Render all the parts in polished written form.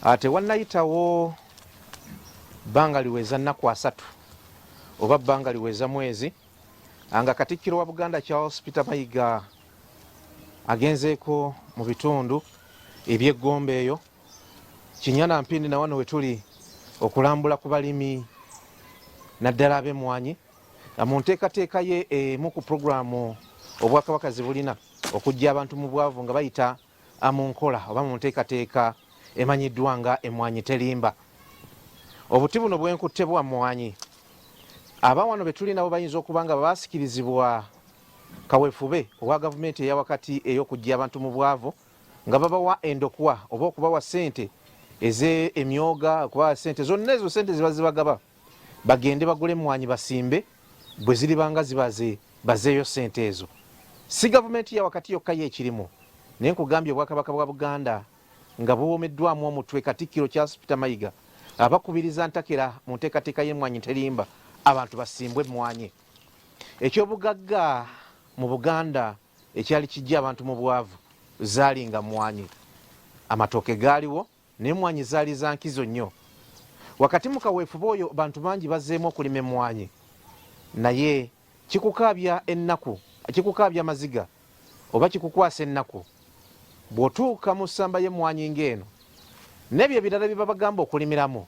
ate wannayitawo bbanga liweza nnaku 3 oba bbanga liweza mwezi nga Katikkiro wa Buganda Charles Peter Mayiga agenzeeko mu bitundu eby'eggombe eyo Kinyana Mpindi na wano wetuli okulambula ku balimi naddala ab'emmwanyi mu nteekateeka ye emu ku puroguramu Obwakabaka zibulina okujja abantu mu bwavu nga bayita mu nkola oba mu nteekateeka emanyiddwa nga emmwanyi terimba. Obuti buno bwenkutte bwa mmwanyi aba wano betuli nabo bayinza okuba nga baasikirizibwa kaweefube owa gavumenti eya wakati ey'okujja abantu mu bwavu nga babawa endokwa oba okubawa ssente ez'emyoga okubawa ssente zonna ezo ssente ziba zibagaba bagende bagule emmwanyi basimbe bwe ziribanga zibaze bazeeyo ssente ezo. Si gavumenti ya wakati yokka yeekirimu naye nkugambye Obwakabaka bwa Buganda nga buwoomeddwamu omutwe Katikkiro Charles Peter Mayiga abakubiriza ntakera mu nteekateeka y'emmwanyi terimba abantu basimbwe emmwanyi. Ekyobugagga mu Buganda ekyali kijja abantu mu bwavu zaalinga mmwanyi. Amatooke gaaliwo n'emmwanyi zaali za nkizo nnyo. Wakati mu kaweefube oyo bantu bangi bazzeemu okulima emmwanyi naye kikukaabya ennaku kikukaabya amaziga oba kikukwasa ennaku bw'otuuka mu ssamba y'emmwanyi ng'eno n'ebyo ebirala bye babagamba okulimiramu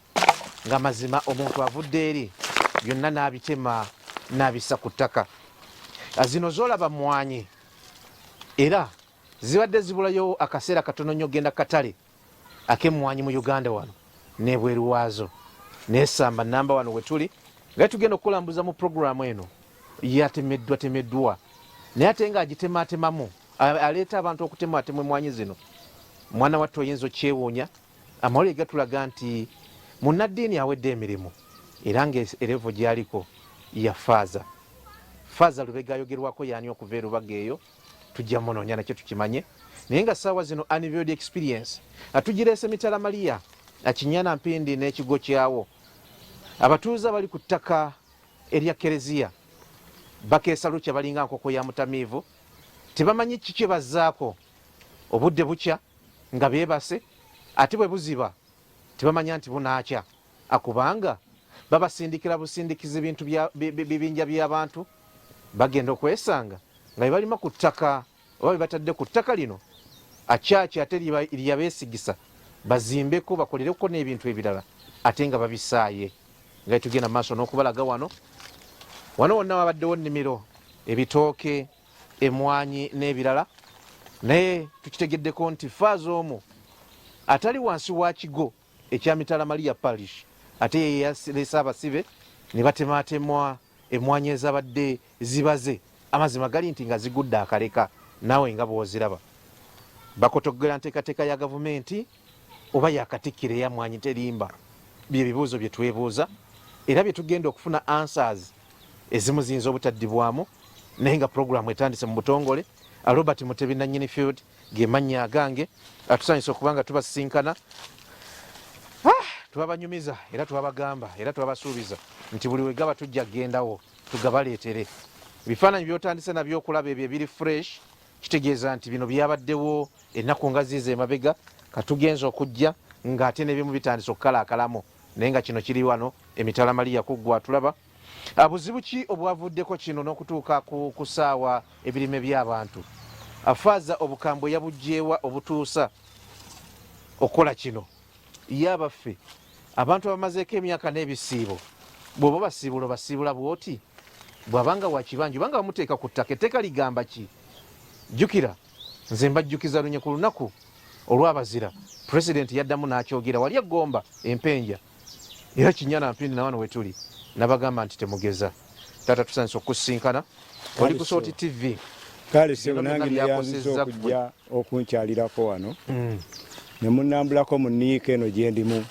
nga mazima omuntu avudde eri byonna n'abitema n'abissa ku ttaka. Zino z'olaba mmwanyi era zibadde zibulayo akaseera katono nnyo genda katale ak'emmwanyi mu Uganda wano n'ebweru waazo n'essamba nnamba wano we tuli nga tugenda okukulambuza mu puroguramu eno yatemeddwa naye ate ng'agitematemamu aleeta abantu okutematema emmwanyi zino. Mwana wattu oyinza okyewuunya amawulire gatulaga nti munnaddiini awedde emirimu era ng'erevo gy'aliko ya Faaza Lubega ayogerwako yaani okuva erubaga eyo tujja munoonya nakyo tukimanye naye nga ssaawa zino Unveiled Experience atugireese Mitala Maria Kinyana Mpindi n'ekigo kyawo abatuuze abali ku ttaka erya Kereziya bakeesa lukya balinga nkoko ya mutamiivu tebamanyi kiki bazzaako obudde bukya nga beebase ate bwe buziba tebamanya nti bunaakya akubanga babasindikira busindikiza bintu bibinja by'abantu bagenda okwesanga nga bebalima ku ttaka oba bebatadde ku ttaka lino akyaki ate lyabeesigisa bazimbeko bakolereko n'ebintu ebirala ate nga babisaaye nga tugenda maaso n'okubalaga wano wonna wabaddewo nnimiro ebitooke emmwanyi n'ebirala naye tukitegeddeko nti Faaza omu atali wansi wa kigo ekya Mitala Maria Parish ate yeyaleese abasibe ne batematemwa emmwanyi ezabadde zibaze amazima gali nti nga zigudde akaleka naawe nga bw'oziraba. Bakotogera nteekateeka ya gavumenti oba ya Katikkiro eya mmwanyi terimba bye bibuuzo bye twebuuza era bye tugenda okufuna answers ezimu ziyinza obutaddibwamu naye nga puroguramu etandise mu butongole. Robert Mutebi nannyini field ge mannya agange atusanyusa okuba nga tubasinkana tubabanyumiza era tubabagamba era tubabasuubiza nti buli wegaba tujja gendawo tugabaleetere. Ebifaananyi by'otandise nabyo okulaba ebyo ebiri fresh kitegeeza nti bino byabaddewo ennaku nga ziizo emabega katugenza okujja ng'ate n'ebimu bitandise okukalaakalamu naye nga kino kiri wano Emitala Maria kuggwa tulaba. Buzibu ki obwavuddeko kino n'okutuuka ku ssaawa ebirime by'abantu? Faaza obukambwe yabugyewa obutuusa okukola kino ye abaffe abantu abamazeeko emyaka n'ebisiibo bw'oba basiibula bw'oti bw'abanga wakibanja obanga bamuteeka ku ttaka etteeka ligamba ki? Jjukira nze mbajjukiza lunye ku lunaku olw'abazira pulezidenti yaddamu n'akyogera wali eggomba empenja era Kinyana Mpindi na wano we tuli nabagamba nti temugeza taata tusanyusa okusinkana oli ku Sooti TV kale sebo nange nayanziza okujja okunkyalirako wano ne munnambulako mu nniika eno gye ndimu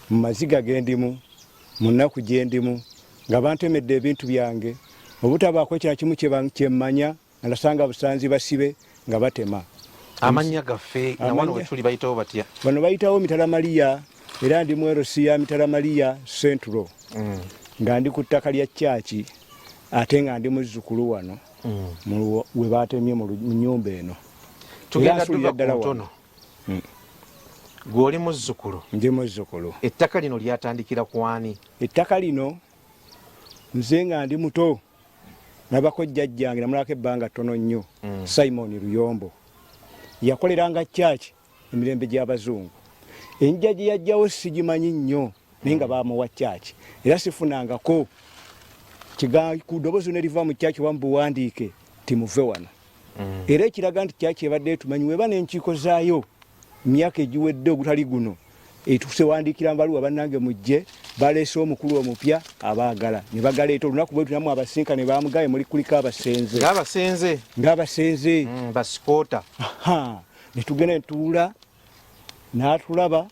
mu maziga ge ndimu mu nnaku gye ndimu nga bantemedde ebintu byange obutabaako kya kimu kye mmanya nga nasanga busanzi basibe nga batema amannya gaffe na wano we tuli bayitawo batya? Bano bayitawo Mitala Maria era ndi mwerosi ya Mitala Maria Central nga ndi ku ttaka lya Kyaki ate nga ndi muzzukulu wano we batemye mu nnyumba eno. Tugenda tuva ku ntono Gwoli muzzukulu. Ndi muzzukulu. Ettaka lino lyatandikira kwani? Ettaka lino nze nga ndi muto nabako jjajjange namulako ebbanga ttono nnyo Simon Luyombo yakoleranga church emirembe gy'abazungu. Enjja gye yajjawo sigimanyi nnyo naye nga baamuwa church era sifunangako ku ddoboozi ne liva mu church wambuwandiike timuve wano. Era ekiraga nti church ebadde tumanyi weba n'enkiiko zaayo myaka egiwedde ogutali guno etusewandiikira mbaluwa bannange mujje baleese omukulu omupya abaagala ne bagaleeta olunaku bwe tunamu abasinka ne bamugaye muri kuliko abasenze basikoota ne tugenda netuula n'atulaba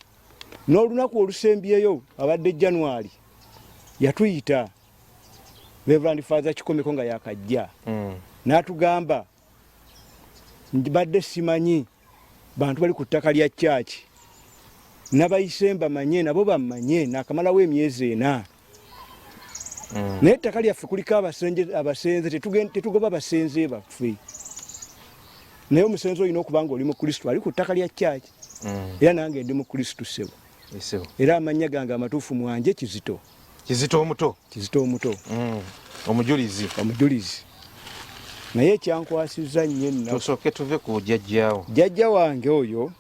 n'olunaku olusembyeyo abadde January yatuyita Reverend Father Kikomeko nga yakajja n'atugamba mbadde simanyi bantu bali ku ttaka lya church nabayise mbamanye nabo bamanye nakamalawo emyezi 4 naye ettaka lyaffe kuliko abasenze tetugoba basenze baffe naye omusenze olina okuba nga oli mu Kristo ali ku ttaka lya church era nange ndi mu Kristo sebo era amanya gange amatuufu mwanje Kizito omuto omujulizi naye ekyankwasizza nnyo ennaku tusooke tuve ku jjajja wange oyo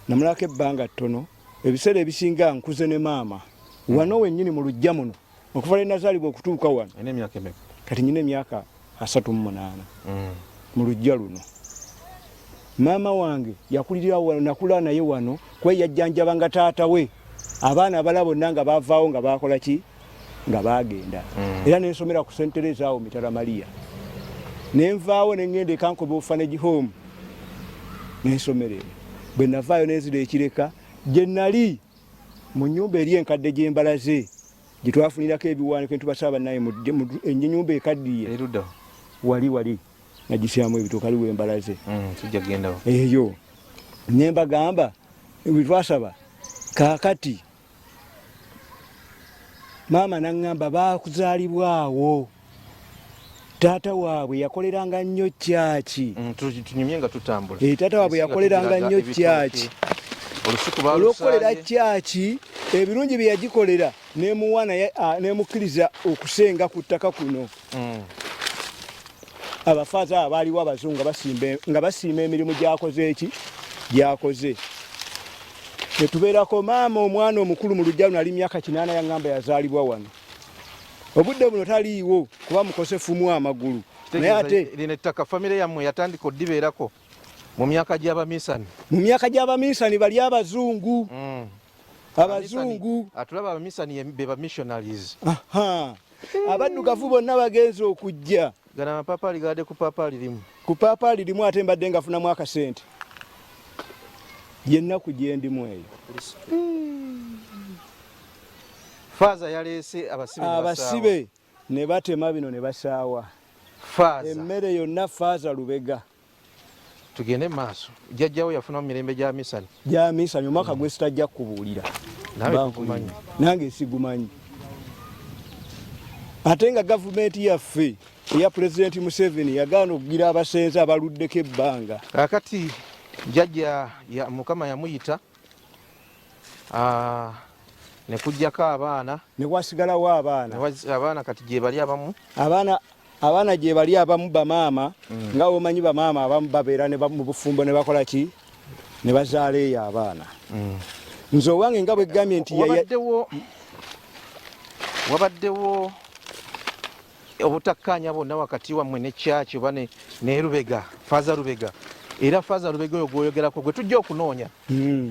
namulako ebbanga ttono ebiseera ebisinga nkuze ne maama wano wennyini mu lujja muno okuva lwe nazaalibwa okutuuka wano kati nyina emyaka 38 mu lujja luno. Maama wange yakulirira wano nakula naye wano kwe yajjanjabanga taata we abaana abala bonna nga bavaawo nga bakola ki nga bagenda era nensomera ku St. Teresa awo Mitara Maria nenvaawo nengenda ekankobe orphanage home nensomera bwe navaayo nenzira ekireka gye nali mu nnyumba eri enkadde gy'embalaze gye twafunirako ebiwaaniko ntubasaba naye ennyumba ekaddiye wali nagisyamu ebituuka aliwo embalaze eyo nembagamba bwe twasaba kaakati maama naŋŋamba baakuzaalibwawo taata waabwe yakoleranga nnyo kyaki taata waabwe yakoleranga nnyo kyaki olw'okukolera kyaki ebirungi bye yagikolera nemuwa naye nemukkiriza okusenga ku ttaka kuno abafaaza abaaliwo abazungu nga basiima emirimu gyakoze netubeerako maama omwana omukulu mu lujja luno ali myaka 8 yaŋŋamba yazaalibwa wano obudde buno taliiwo kuba mukosefumu amagulu naye ate lino ettaka famire yammwe yatandika oddibeerako mu myaka gy'abaminsani bali abazungu atulaba abaminsani be bamissionaries abaddugavu bonna bagenze okujja gana amapaapaali gadde ku paapaali limu ate mbadde nga funamu akasente yennaku gyendimu eyo faaza yaleese abasibe ne batema bino ne basaawa emmere yonna faaza Lubega. Tugende maaso jjajjawo yafuna mu mirembe gya misani omwaka gwe sitajja kubuulira nange sigumanyi ate nga gavumenti yaffe eya Pulezidenti Museveni yagaana okugira abasenze abaluddeko ebbanga kakati jjajja mukama yamuyita nekujjako abaana newasigalawo abaana kati gye bali abamu abaana gye bali abamu bamaama nga omanyi bamaama abamu babeera mu bufumbo ne bakola ki ne bazaala eyo abaana nze owange nga bwe ggambye nti wabaddewo obutakkaanya bonna wakati wammwe ne kyaki oba ne Lubega Faaza Lubega era Faaza Lubega oyo gwoyogerako gwe tujja okunoonya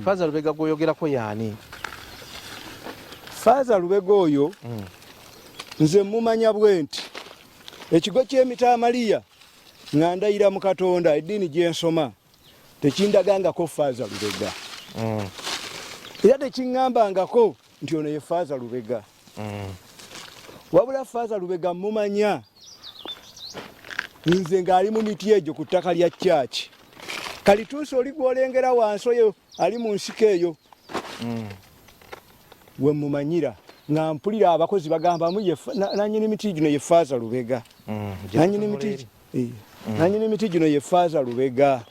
Faaza Lubega gwoyogerako yaani Faaza Lubega oyo nze mumanya bwe nti ekigo ky'Emitara Maria nga ndayira mu Katonda eddiini gyensoma tekindagangako Faaza Lubega era tekiŋŋambangako nti ono ye Faaza Lubega wabula Faaza Lubega mumanya nze ng'ali mu miti egyo ku ttaka lya kyaki kalituusi oli gw'olengera wansi oyo ali mu nsiko eyo we mumanyira nga mpulira abakozi bagambamu nanyini miti gino ye Faaza Lubega nanyini miti gino ye Faaza Lubega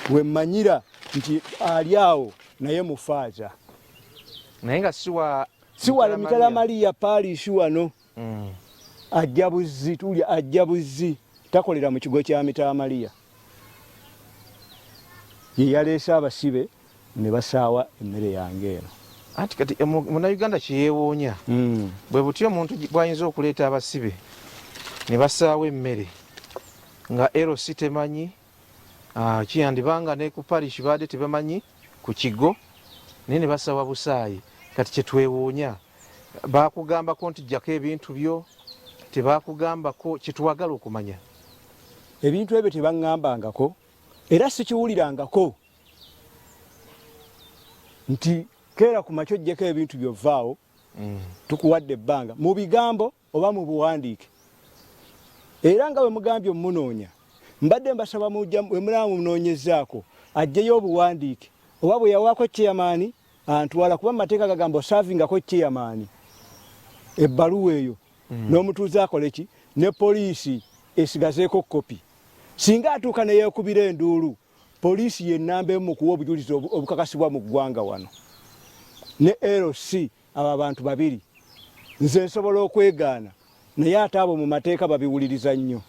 wemmanyira nti ali awo naye mufaaza naye nga siwa Mitala Maria parish wano ajja buzzi tulya ajja buzzi takolera mu kigo kya Mitala Maria ye yaleese abasibe ne basaawa emmere yange eno anti kati Munnayuganda kyeyeewoonya bwe buti omuntu bw'ayinza okuleeta abasibe ne basaawa emmere nga LC temanyi kiyandibanga ne ku parish baadde tebamanyi ku kigo naye ne basaawa busaayi kati kyetwewoonya bakugambako nti jjako ebintu byo tebakugambako kyetwagala okumanya ebintu ebyo tebaŋŋambangako era sikiwulirangako nti keera ku makyo ojjeko ebintu byovaawo tukuwadde ebbanga mu bigambo oba mu buwandiike era nga bwe mugambye omunoonya mbadde mbasaba bwe mulaba munoonyezaako ajjeyo obuwandiike oba bwe yawaako chairman antwala kuba mateeka gagamba osavingako chairman ebbaluwa eyo n'omutuuze akole ki ne poliisi esigazeeko kopi singa atuuka ne yeekubira enduulu poliisi yennamba emu kuwa obujulizi obukakasibwa mu ggwanga wano ne LC abo abantu babiri nze nsobola okwegaana naye ate abo mu mateeka babiwuliriza nnyo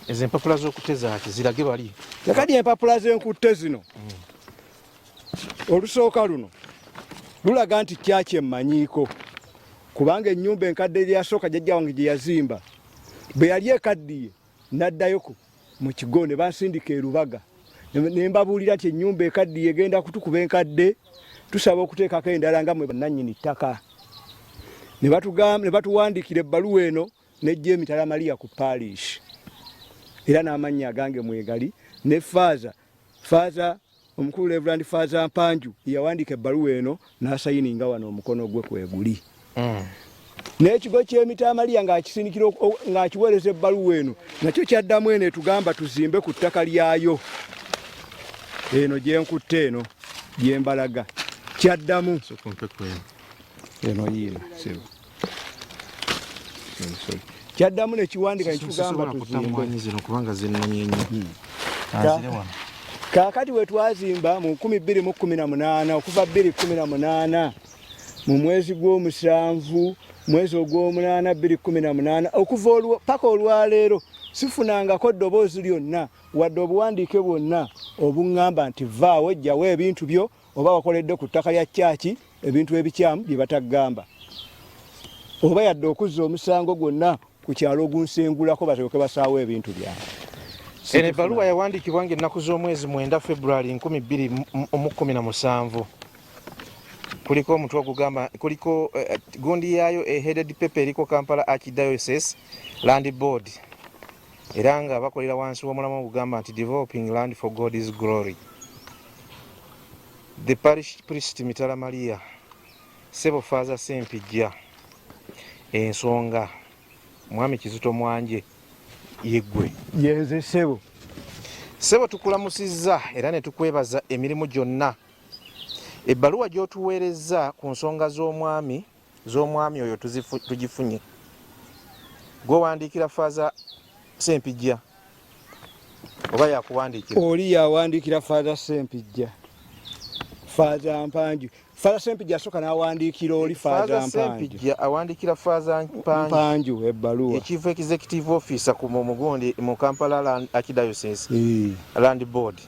ezo empapula z'okutezaaki zirage bali nakati empapula z'enkutte zino olusooka luno lulaga nti kyaki emmanyiiko kubanga ennyumba enkadde eryasooka jjajja wange gye yazimba bwe yali ekaddiye n'addayo mu kigo ne bansindika e Lubaga ne mbabuulira nti ennyumba ekaddiye egenda kutukuba enkadde tusaba okuteekako endala nga mwe bannannyini ttaka ne batuwandiikira ebbaluwa eno nejja Mitala Maria ku parish era n'amannya agange mwegali ne faaza omukulu Reverend Faaza Mpanju yawandiika ebbaluwa eno n'asayininga wano omukono gwe kweguli n'ekigo ky'Emitala Maria ng'akisindikira ng'akiweereza ebbaluwa eno nakyo kyaddamu eno etugamba tuzimbe ku ttaka lyayo eno gyenkutte eno gyembalaga kyaddamu eno yiino kyaddamu nekiwandika nekitugamba tuzimbe kaakati we twazimba mu 2018 okuva 2018 mu mwezi gw'omusanvu mwezi ogw'omunaana 2018 okuva paka olwaleero sifunangako ddoboozi lyonna wadde obuwandiike bwonna obuŋŋamba nti vaawo ejjawo ebintu byo oba wakoledde ku ttaka lya kyaki ebintu ebikyamu bye batagamba oba yadde okuzza omusango gwonna ku kyalo ogunsengulako bateeke basaawo ebintu byange eno ebbaluwa yawandiikibwa ng'ennaku z'omwezi 9 February 2017 kuliko omutwe ogugamba kuliko gundi yaayo headed paper eriko Kampala Archdiocese Land Board era nga bakolera wansi w'omulamwa ogugamba nti developing land for God's glory. The parish priest Mitala Maria Sebo Father Sempijja ensonga mwami Kizito Mwanje yeggwe yenze Sebo tukulamusizza era ne tukwebaza emirimu gyonna. Ebbaluwa gy'otuweerezza ku nsonga z'omwami oyo tugifunye. Gwowandiikira Father Sempijja oba yakuwandiikira? Oli yawandiikira Father Sempijja. Father Mpanju. Father Sempijja asooka n'awandiikira oli Father Mpanju. Father Sempijja awandiikira Father Mpanju ebbaluwa. Chief Executive Officer ku Mugundi mu Kampala Archdiocese Land Board.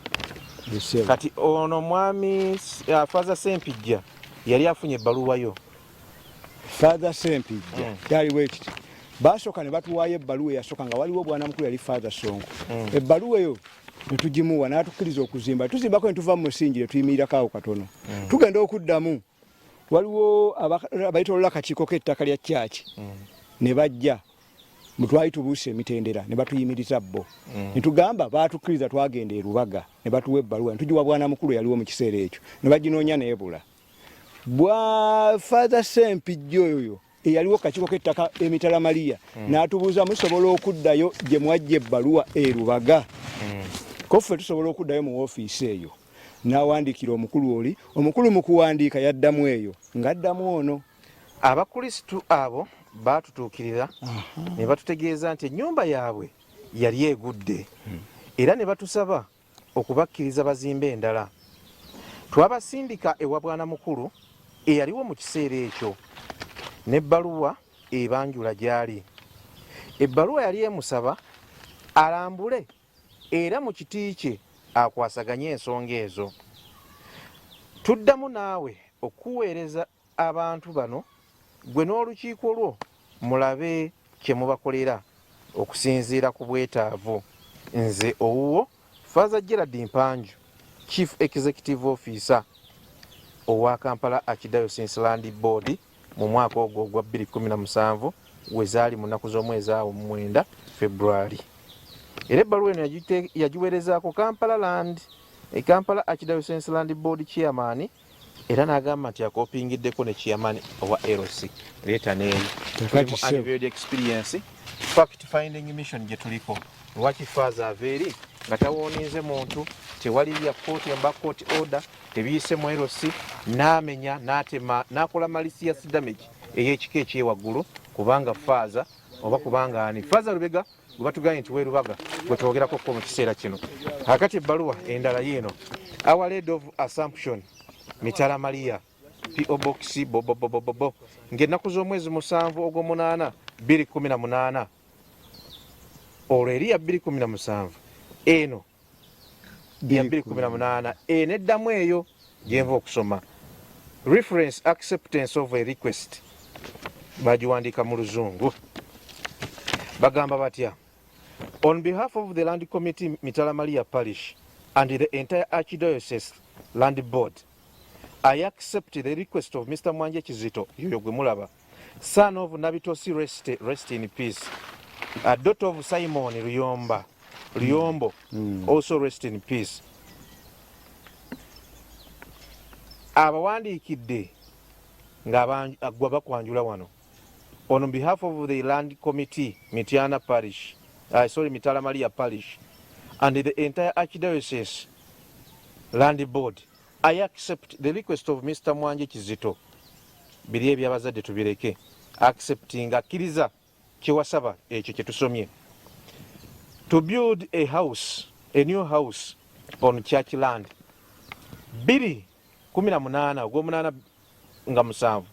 Kati ono mwami Father Sempijja yali afunye ebbaluwa yo. Father Sempijja yaliwo ekiti basooka ne batuwaayo ebbaluwa eyasooka nga waliwo bwana mukulu yali Father Songo. Ebbaluwa eyo netugimuwa n'atukkiriza okuzimba tuzimbako ne tuva mu musingi ne tuyimirirako awo katono. Tugenda okuddamu waliwo abayitolola akakiiko k'ettaka lya kyaki ne bajja mutwali tubuuse emitendera ne batuyimiriza bo ne tugamba baatukkiriza twagenda e Lubaga ne batuwa ebbaluwa ne tugiwa bwana mukulu yaliwo mu kiseera ekyo ne baginoonya neebula. Bwa Father Sempijja oyo eyaliwo kakiiko k'ettaka Emitala Maria n'atubuuza musobola okuddayo gye mwajja ebbaluwa e Lubaga. Koffe tusobola okuddayo mu woofiisi eyo n'awandiikira omukulu oli omukulu mu kuwandiika yaddamu eyo ng'addamu ono. Abakristu abo baatutuukirira ne batutegeeza nti ennyumba yaabwe yali egudde era ne batusaba okubakkiriza bazimbe endala. Twabasindika ewa bwana mukulu eyaliwo mu kiseera ekyo n'ebbaluwa ebanjula gy'ali. Ebbaluwa yali emusaba alambule era mu kiti kye akwasaganye ensonga ezo. Tuddamu naawe okuweereza abantu bano gwe n'olukiiko lwo mulabe kye mubakolera okusinziira ku bwetaavu. Nze owuwo Father Gerald Mpanju, Chief Executive Officer owa Kampala Archdiocese Land Board mu mwaka ogwo gwa 2017 wezaali mu nnaku z'omwezi awo 9 February. Era ebbaluwa eno yagiweerezaako Kampala Land, Kampala Archdiocese Land Board Chairman, era n'agamba nti akoopingiddeko ne Chairman owa LC. Leeta n'eyo unveiled experience fact finding mission gye tuliko. Lwaki Father aveeri nga tawoonize muntu, tewali ya kooti emba court order, tebiyise mu LC, n'amenya n'atema n'akola malicious damage ey'ekika ekyewaggulu kubanga Father oba kubanga ani Father Lubega gwe batugambye nti Weerubaga gwe twogerako ko mu kiseera kino. Akati ebbaluwa endala yeeno, Our Lady of Assumption Mitala Maria P.O. Box bobobobobo ng'ennaku z'omwezi 7 ogw'omunaana 2018 olwo eri ya 2017 eno ya 2018 eneddamu eyo gyenva okusoma. Reference acceptance of a request bagiwandiika mu Luzungu. Bagamba batya: on behalf of the Land Committee Mitala Maria Parish and the entire Archdiocese Land Board, I accept the request of Mr. Mwanje Kizito, yoyo gwe mulaba, son of Nabitosi rest in peace, a daughter of Simon Luyombo, also rest in peace. Abawandiikidde nga gwa bakwanjula wano. On behalf of the Land Committee Mitala Maria Parish and the entire Archdiocese Land Board, I accept the request of Mr. Mwanje Kizito. Biri ebyabazadde tubireke. Accepting akkiriza kyewasaba ekyo kye tusomye. To build a new house on church land. 2/18 ogw'omunaana nga 7.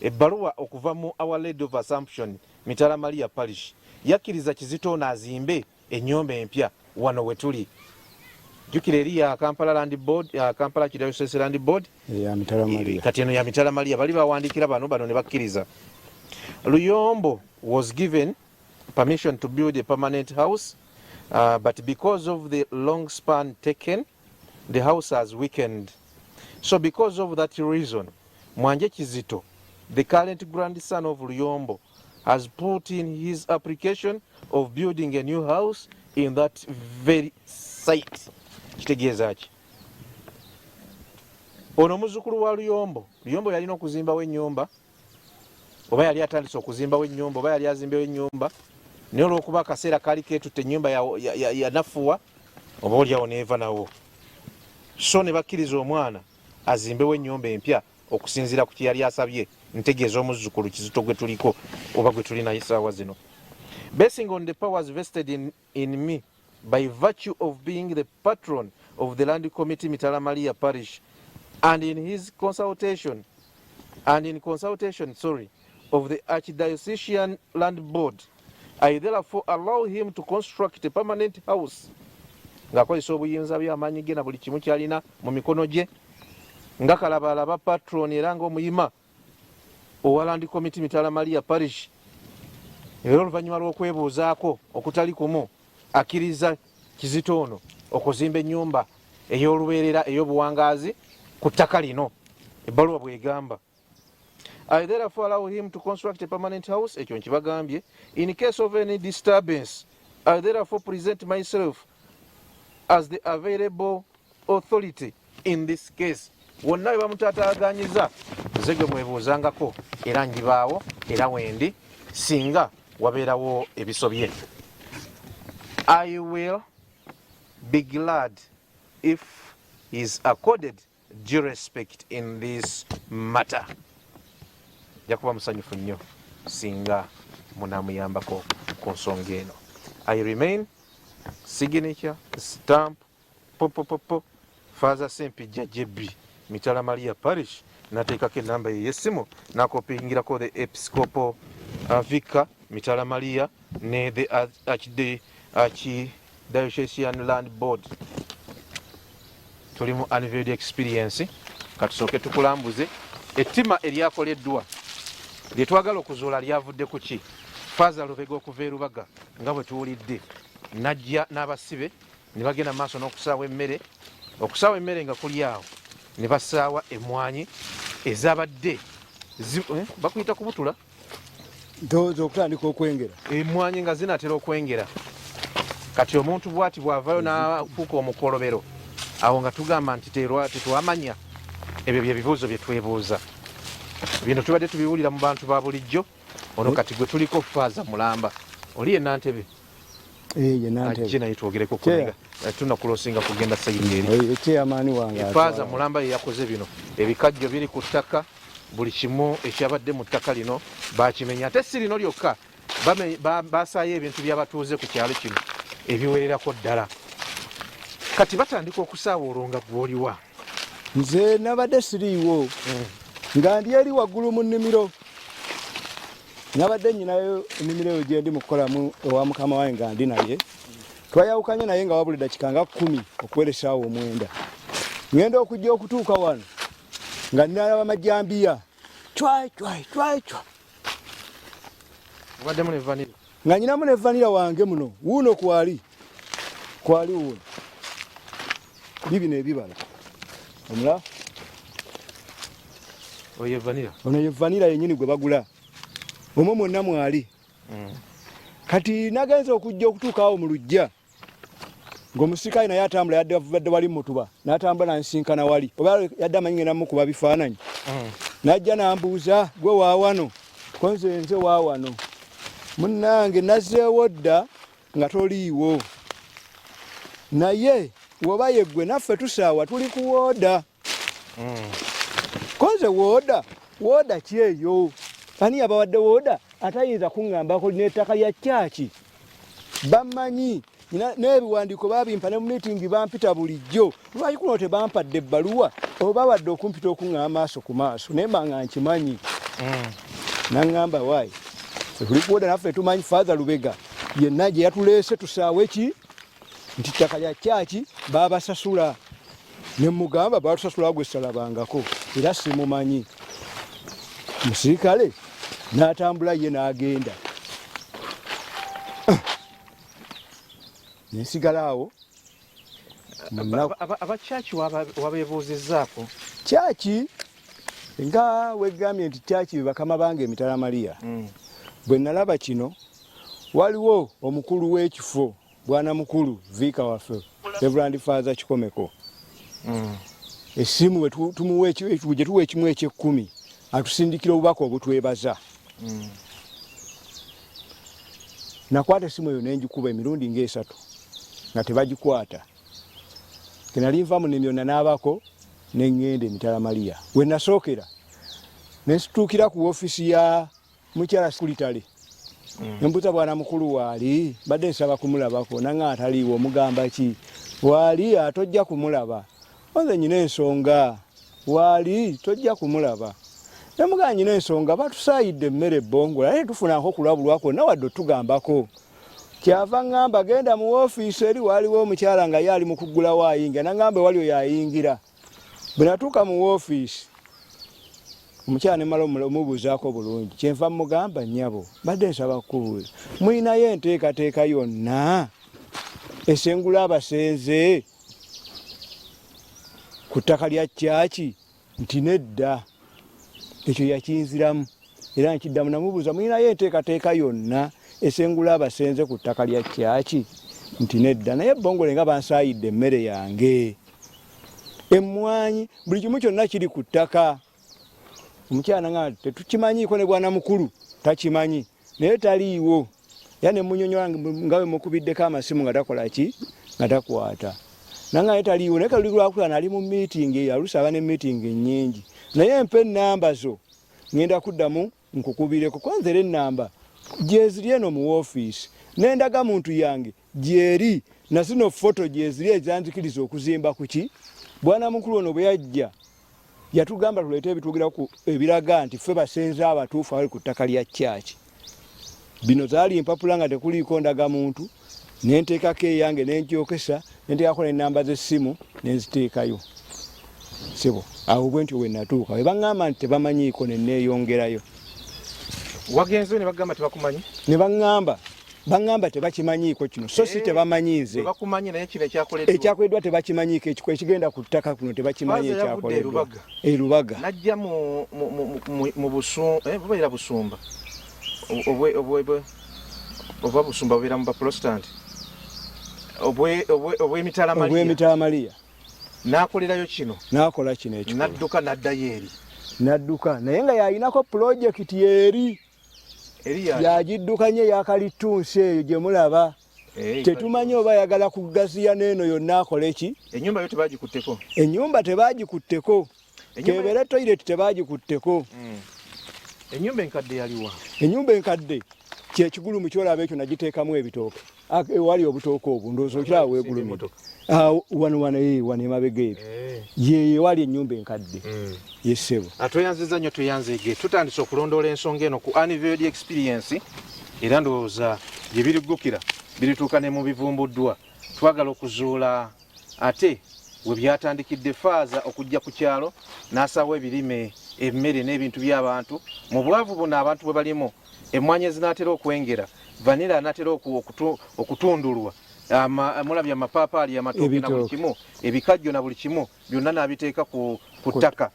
Ebbaluwa okuva mu Our Lady of Assumption Mitala Maria Parish yakkiriza Kizito n'azimbe ennyumba empya wano we tuli. Jukira eri ya Kampala Land Board, ya Kampala Archdiocese Land Board ya Mitala Maria. Kati eno ya Mitala Maria bali bawandiikira bano ne bakkiriza. Luyombo was given permission to build a permanent house, but because of the long span taken, the house has weakened. So because of that reason, Mwanje Kizito, the current grandson of Luyombo, has put in his application of building a new house in that very site. Kitegeeza ki? Ono muzzukulu wa Luyombo yalina okuzimbawo ennyumba, oba yali atandise okuzimbawo ennyumba, oba yali azimbewo ennyumba, naye olw'okuba akaseera kaali keetutte ennyumba yanafuwa, oba olyawo neeva nawo. So ne bakkiriza omwana azimbewo ennyumba empya okusinziira ku kye yali asabye. Ntegeeza omuzzukulu Kizito gwe tuliko oba gwe tulina essaawa zino. Basing on the powers vested in me by virtue of being the patron of the Land Committee Mitala Maria Parish and in consultation of the Archdiocesan Land Board, I therefore allow him to construct a permanent house ng'akozesa obuyinza by'amaanyi ge na buli kimu kyalina mu mikono gye nga kalabalaba patron era ng'omuyima owa Land Committee Mitala Maria Parish. Era oluvannyuma lw'okwebuuzaako okutali kumu akkiriza Kizito ono okuzimba ennyumba ey'olubeerera ey'obuwangaazi ku ttaka lino. Ebbaluwa bw'egamba. I therefore allow him to construct a permanent house, ekyo nkibagambye. In case of any disturbance, I therefore present myself as the available authority in this case. Wonna bwe bamutaataaganyiza nze gwe mwebuuzangako era njibaawo era wendi singa wabeerawo ebisobye. I will be glad if he is accorded due respect in this matter. Jakuba musanyufu nnyo singa munaamuyambako ku nsonga eno. I remain, signature, stamp, popopopo Father Sempijja JB Mitala Maria Parish nateekako enamba ye y'essimu nakopingirako the Episcopal Vicar Mitala Maria ne the Archdiocesan Land Board. Tuli mu anniversary experience katusooke tukulambuze ettima eryakoleddwa lye twagala okuzuula lyavudde ku ki. Father Lubega okuva e Lubaga nga bwe tuwulidde najja n'abasibe ne bagenda maaso n'okusaawa emmere nga kuli awo ne basaawa emmwanyi ezabadde bakuyita kubutula ndowooza okutandika okwengera emmwanyi nga zinatera okwengera. Kati omuntu bw'ati bw'avayo n'afuuka omukolobero awo nga tugamba nti tetwamanya. Ebyo bye bibuuzo bye twebuuza. Bino tubadde tubiwulira mu bantu ba bulijjo. Ono kati gwe tuliko Father Mulamba oli ye Nantebe. Ajje naye twogereko kulega tunakulosinga kugenda sayidi eri. Chairman wange Father Mulamba ye yakoze bino. Ebikajjo biri ku ttaka buli kimu ekyabadde mu ttaka lino bakimenya. Ate si lino lyokka basaayo ebintu by'abatuuze ku kyalo kino ebiwererako ddala. Kati batandika okusaawa olwo nga gw'oliwa. Nze nabadde siriiwo nga ndi eri waggulu mu nnimiro. Nabadde nyinayo ennimiro eyo gye ndi mu kukolamu ewa mukama wange nga ndi naye. Twayawukanye naye nga wabula eddakiika nga 10 okuwera essaawa 9. Ngenda okujja okutuuka wano nga nalaba majambiya chwai. Obaddemu ne vanilla. Nga nyinamu ne vanilla wange muno wuuno kwali wuuno bibino ebibala omula oye vanilla. Ono ye vanilla yennyini gwe bagula omwo mwonna mwali. Kati nagenza okujja okutuuka awo mu lujja ng'omusirikale naye atambula yadde wali mutuba n'atambula nansinkana wali oba yadde amanyi ngenda mukuba bifaananyi. Najja nambuuza gwe waawano konze nze waawano munnange nazzeewo dda nga toliiwo naye woba yeggwe naffe tusaawa tuli ku wooda. Konze wooda ki eyo? Ani yabawadde wooda atayinza kuŋŋambako n'ettaka lya kyaki? Bammanyi n'ebiwandiiko babimpa ne mu miitingi bampita bulijjo. Lwaki kuno tebampadde ebbaluwa oba wadde okumpita okuŋŋa amaaso ku maaso naye mba nga nkimanyi. Naŋŋamba waayi tuli ku wooda naffe tumanyi Father Lubega yenna gye yatuleese tusaawe ki nti ttaka lya kyaki babasasula. Ne mugamba batusasula gwe salabangako era simumanyi. Musirikale n'atambula ye n'agenda. Nensigala awo. Abakyaki wabeebuuzizzaako? Kyaki nga wegambye nti kyaki be bakama bange Mitala Maria. Bwe nalaba kino waliwo omukulu w'ekifo bwana mukulu Vicar waffe Reverend Father Kikomeko. Essimu gye tuwa ekimu eky'ekkumi atusindikira obubaka obutwebaza. Nakwata essimu eyo nenjikuba emirundi nga3 nga tebagikwata. Kenali nva mu nnimiro nanaabako neŋŋenda Mitala Maria. We nasookera ne situukira ku woofiisi ya mukyala Sekulitale. Nembuuza bwana mukulu waali badde nsaba kumulabako nanga ataliiwo omugamba ki? Waali atojja kumulaba. Nze nyina ensonga. Waali tojja kumulaba. Namugaa nyina ensonga batusaayidde emmere ebbongola naye tufunako kulabulwa kwonna wadde otugambako. Kyava ngamba genda mu woofiisi eri waaliwo omukyala nga ye ali mu kuggulawo ayingira nangamba wali oyo ayingira. Bwe natuuka mu woofiisi omukyala ne mala omubuuzaako bulungi kyenva mugamba nnyabo badde nsaba kukubuuza muyinayo enteekateeka yonna esengula abasenze ku ttaka lya kyaki? Nti nedda ekyo yakinziramu era nkiddamu namubuuza muyinayo enteekateeka yonna esengula abasenze ku ttaka lya kyaki? Nti nedda naye ebbongole nga bansaayidde emmere yange emmwanyi buli kimu kyonna kiri ku ttaka. Omukyala nga tetukimanyiiko ne bwana mukulu takimanyi naye taliiwo era ne munyonyola nga bwe mukubiddeko amasimu nga takola ki nga takwata nanga naye taliiwo naye kaluli lwakulana ali mu miitingi yalusaba ne miitingi nnyingi naye mpa ennamba zo ngenda kuddamu nkukubireko kwanzera ennamba gyeziri eno mu woofiisi nendaga muntu yange gyeri na zino foto gyeziri ezanzikiriza okuzimba kuki bwana mukulu ono bwe yajja yatugamba tuleete ebitugiraku ebiraga nti ffe basenze abatuufu abali ku ttaka lya kyaki. Bino zaali empapula nga tekuliiko ndagamuntu, nenteekako eyange nenkyokesa, nenteekako n'ennamba z'essimu nenziteekayo. Sebo awo bwe ntyo bwe natuuka bwe baŋŋamba nti tebamanyiiko ne neeyongerayo. Wagenze ne bagamba tebakumanyi? Ne baŋŋamba tebakimanyiiko kino so si tebamanyiize. Bakumanyi naye kino ekyakoleddwa. Ekyakoleddwa tebakimanyiiko ekiko ekigenda ku ttaka kuno tebakimanyi ekyakoleddwa. Lubaga. Najja mu bubaira Busumba. Oba Busumba bubeera mu Baprotestant. Obw'emitala Maria. Obw'emitala Maria. N'akolerayo kino. N'akola kino ekiko. N'adduka n'addayo eri. N'adduka naye nga yayinako pulojekiti eri. Yagiddukanye yakalitunsi eyo gye mulaba. Tetumanyi oba yagala kugaziya n'eno yonna akole ki? Ennyumba yo tebagikutteko. Ennyumba tebagikutteko. Kebere toilet tebagikutteko. Ennyumba enkadde yaliwa? Ennyumba enkadde kyekigulumu kyolaba ekyo nagiteekamu ebitooke. Wali obutooke obwo ndowooza okiraba weegulumye. Wano emabega ebyo. Ye wali ennyumba enkadde. Yesebo. Atweyanziza nnyo tweyanzeege. Tutandise okulondoola ensonga eno ku Anniversary Experience era ndowooza gye birigukira birituuka ne mu bivumbuddwa. Twagala okuzuula ate we byatandikidde faaza okujja ku kyalo n'asaawo ebirime emmere n'ebintu by'abantu mu bwavu buno abantu bwe balimu emmwanyi ezinaatera okwengera vanira anaatera okutundulwa mulabya amapaapaali amatooke na buli kimu ebikajjo na buli kimu byonna n'abiteeka ku ttaka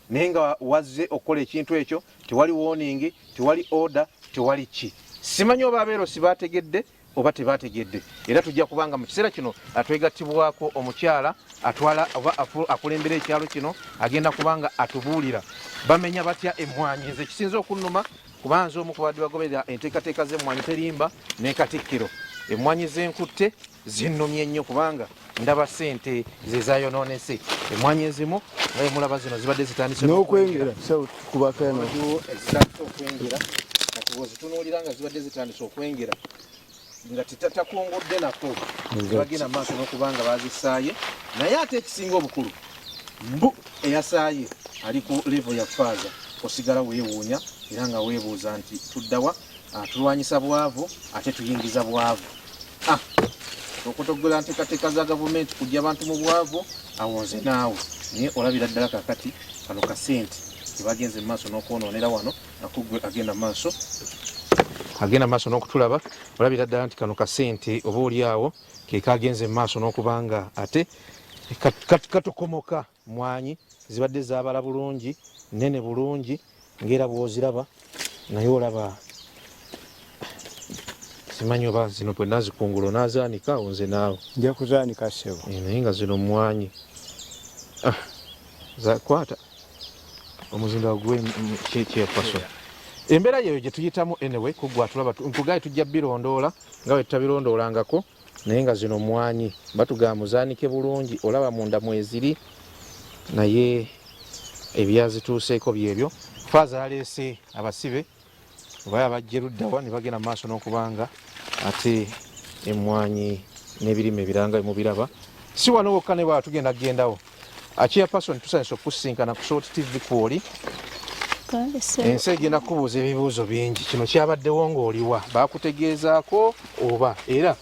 naye nga wazze okukola ekintu ekyo tewali warning tewali order tewali ki simanyi oba abeerosi baategedde oba tebategedde era tujja kubanga mu kiseera kino atwegattibwako omukyala atwala oba akulembera ekyalo kino agenda kubanga atubuulira bamenya batya emmwanyi nze kisinza okunnuma kubanza omu ku badde bagoberera enteekateeka z'emmwanyi terimba ne Katikkiro emmwanyi z'enkutte zinnumye nnyo kubanga ndaba ssente ze zaayonoonese emmwanyi ezimu nga mulaba zino zibadde zitandise n'okwengera kubaka eno zitandise okwengera kati bw'ozitunuulira nga zibadde zitandise okwengera nga tetakongodde nako bagenda maaso n'okubanga bazisaaye naye ate ekisinga obukulu mbu eyasaaye ali ku level ya faaza osigala weewuunya era nga weebuuza nti tuddawa tulwanyisa bwavu ate tuyingiza bwavu okutogola nteekateeka za gavumenti kujja abantu mu bwavu awonze naawe naye olabira ddala kakati kano kasente tebagenze mu maaso n'okwonoonera wano nakugwe agenda maaso n'okutulaba olabira ddala nti kano kasente oba oli awo kekagenze mu maaso n'okubanga ate katukomoka mwanyi zibadde zaabala bulungi nene bulungi ngera bw'oziraba naye olaba simanyi oba zino bwe nazikungula onazaanika onze naawe nja kuzaanika ssebo naye nga zino mwanyi kwata omuzinda gwekyepaso embeera yeyo gye tuyitamu anyway kugwa tulaba nkugaye tujja birondoola nga bwe tutabirondolangako naye nga zino mwanyi batugamba muzaanike bulungi olaba munda mweziri naye ebyazituuseeko byebyo faaza yaleese abasibe oba abajja eruddawa ne bagenda mu maaso n'okubanga ate emmwanyi n'ebirime ebiranga bimubiraba si wano wokka ne bwaba tugenda kugendawo akiya pason tusanyisa okusinkana ku Salt TV kwoli ensi egenda kubuuza ebibuuzo bingi kino kyabaddewo ng'oliwa baakutegeezaako oba era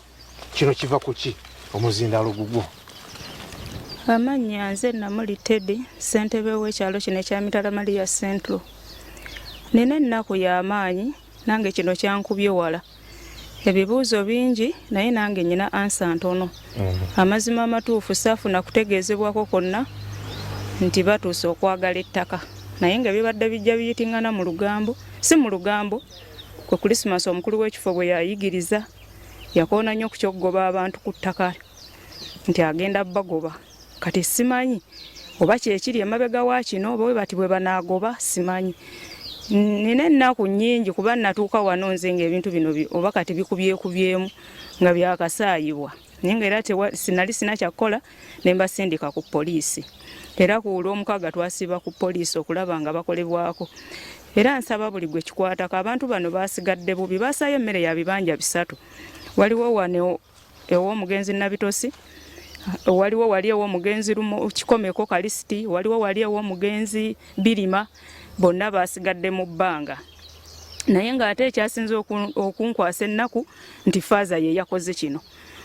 kino kiva ku ki omuzindaalo gugwo amannya nze Namuli Teddy ssentebe w'ekyalo kino ekya Mitala Maria Central nina ennaku y'amaanyi nange kino kyankubye wala ebibuuzo bingi naye nange nyina ansa ntono amazima amatuufu saafuna kutegeezebwako konna nti batuuse okwagala ettaka naye nga bibadde bijja biyitingana mu lugambo si mu lugambo kwe Krismasi omukulu w'ekifo bwe yayigiriza yakoona nnyo ku ky'okugoba abantu ku ttaka nti agenda bagoba kati simanyi oba kyekiri emabega wa kino oba bwe bati bwe banaagoba simanyi nina ennaku nnyingi kuba natuuka wano nze ng'ebintu bino oba kati bikubyekubyemu nga byakasaayibwa naye nga era sinali sina kyakkola ne mbasindika ku poliisi era ku Olwomukaaga twasiba ku poliisi okulaba nga bakolebwako era nsaba buli gwe kikwatako abantu bano basigadde bubi basaayo emmere ya bibanja 3 waliwo wano ew'omugenzi Nabitosi, waliwo wali ew'omugenzi Kikomeko Kalisiti, waliwo wali ew'omugenzi Birima, bonna basigadde mu bbanga. Naye ng'ate ekyasinze okunkwasa ennaku nti Faaza ye yakoze kino.